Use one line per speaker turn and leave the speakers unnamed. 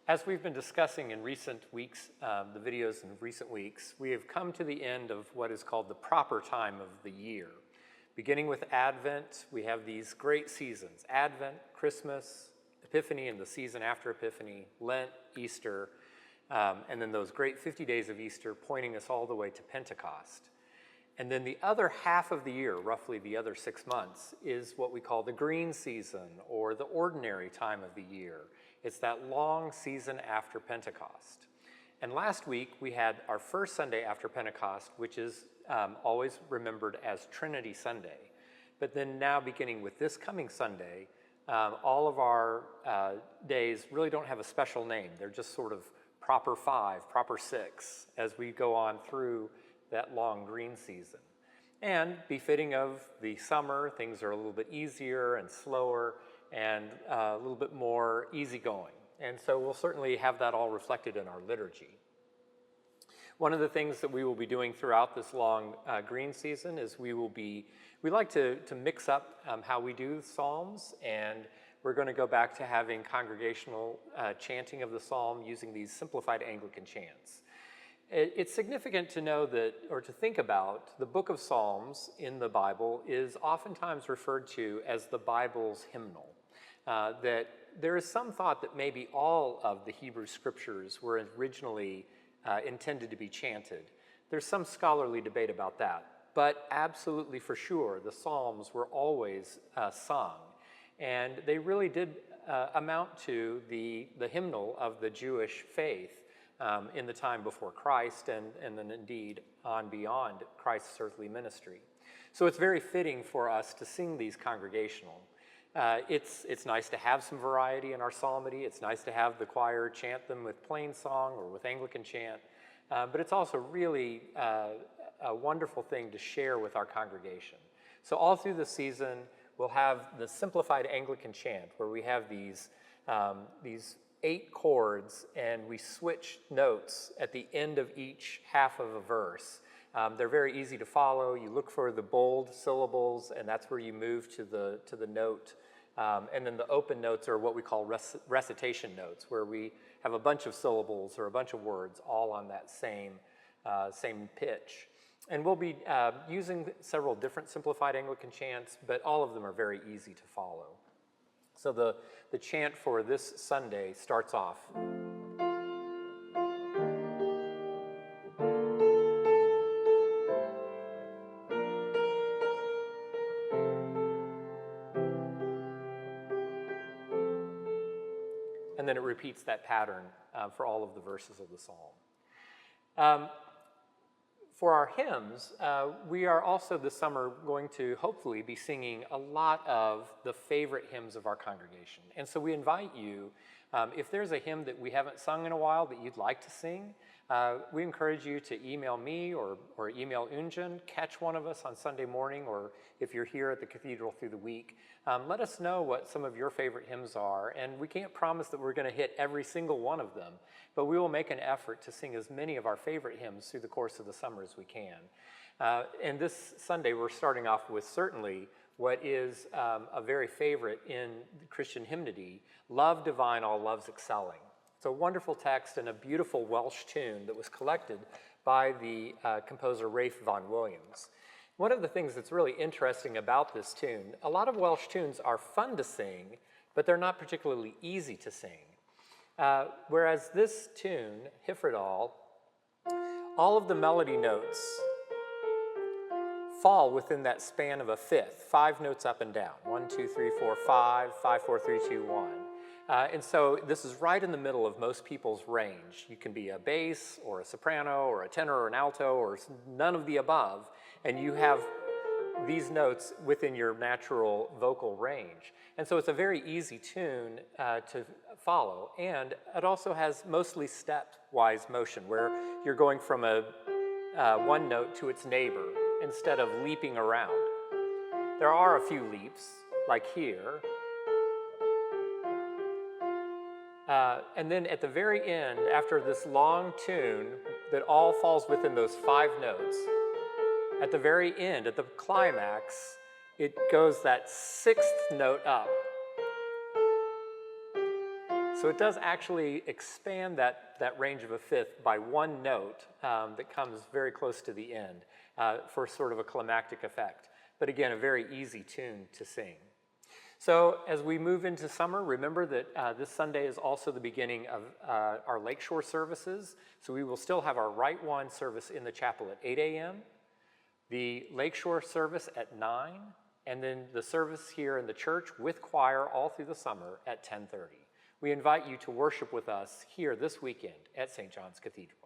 As we've been discussing in recent weeks, the videos in recent weeks, we have come to the end of what is called the proper time of the year. Beginning with Advent, we have these great seasons: Advent, Christmas, Epiphany and the season after Epiphany, Lent, Easter, and then those great 50 days of Easter pointing us all the way to Pentecost. And then the other half of the year, roughly the other 6 months, is what we call the green season, or the ordinary time of the year. It's that long season after Pentecost. And last week we had our first Sunday after Pentecost, which is always remembered as Trinity Sunday. But then now, beginning with this coming Sunday, all of our days really don't have a special name. They're just sort of proper 5, proper 6, as we go on through that long green season. And befitting of the summer, things are a little bit easier and slower and a little bit more easygoing. And so we'll certainly have that all reflected in our liturgy. One of the things that we will be doing throughout this long green season is we like to mix up how we do Psalms, and we're going to go back to having congregational chanting of the Psalm using these simplified Anglican chants. It's significant to know that, or to think about, the book of Psalms in the Bible is oftentimes referred to as the Bible's hymnal. That there is some thought that maybe all of the Hebrew scriptures were originally intended to be chanted. There's some scholarly debate about that, but absolutely for sure the Psalms were always sung, and they really did amount to the hymnal of the Jewish faith in the time before Christ, and then indeed on beyond Christ's earthly ministry. So it's very fitting for us to sing these congregational. It's nice to have some variety in our psalmody. It's nice to have the choir chant them with plain song or with Anglican chant, but it's also really a wonderful thing to share with our congregation. So all through the season, we'll have the simplified Anglican chant, where we have these 8 chords, and we switch notes at the end of each half of a verse. They're very easy to follow. You look for the bold syllables, and that's where you move to the note. And then the open notes are what we call recitation notes, where we have a bunch of syllables or a bunch of words all on that same pitch. And we'll be using several different simplified Anglican chants, but all of them are very easy to follow. So the chant for this Sunday starts off. And then it repeats that pattern for all of the verses of the psalm. For our hymns, we are also this summer going to hopefully be singing a lot of the favorite hymns of our congregation. And so we invite you, if there's a hymn that we haven't sung in a while that you'd like to sing, we encourage you to email me or email Unjin, catch one of us on Sunday morning, or if you're here at the cathedral through the week, let us know what some of your favorite hymns are. And we can't promise that we're going to hit every single one of them, but we will make an effort to sing as many of our favorite hymns through the course of the summer as we can. And this Sunday, we're starting off with certainly what is a very favorite in Christian hymnody, Love Divine, All Loves Excelling. It's a wonderful text and a beautiful Welsh tune that was collected by the composer Ralph Vaughan Williams. One of the things that's really interesting about this tune, a lot of Welsh tunes are fun to sing, but they're not particularly easy to sing. Whereas this tune, Hyfrydol, all of the melody notes fall within that span of a fifth, 5 notes up and down. 1, 2, 3, 4, 5, 5, 4, 3, 2, 1. And so this is right in the middle of most people's range. You can be a bass or a soprano or a tenor or an alto or none of the above, and you have these notes within your natural vocal range. And so it's a very easy tune to follow, and it also has mostly stepwise motion, where you're going from one note to its neighbor instead of leaping around. There are a few leaps, like here. And then at the very end, after this long tune that all falls within those 5 notes, at the very end, at the climax, it goes that 6th note up. So it does actually expand that range of a fifth by one note that comes very close to the end for sort of a climactic effect. But again, a very easy tune to sing. So as we move into summer, remember that this Sunday is also the beginning of our Lakeshore services. So we will still have our Rite One service in the chapel at 8 a.m., the Lakeshore service at 9, and then the service here in the church with choir all through the summer at 10:30. We invite you to worship with us here this weekend at St. John's Cathedral.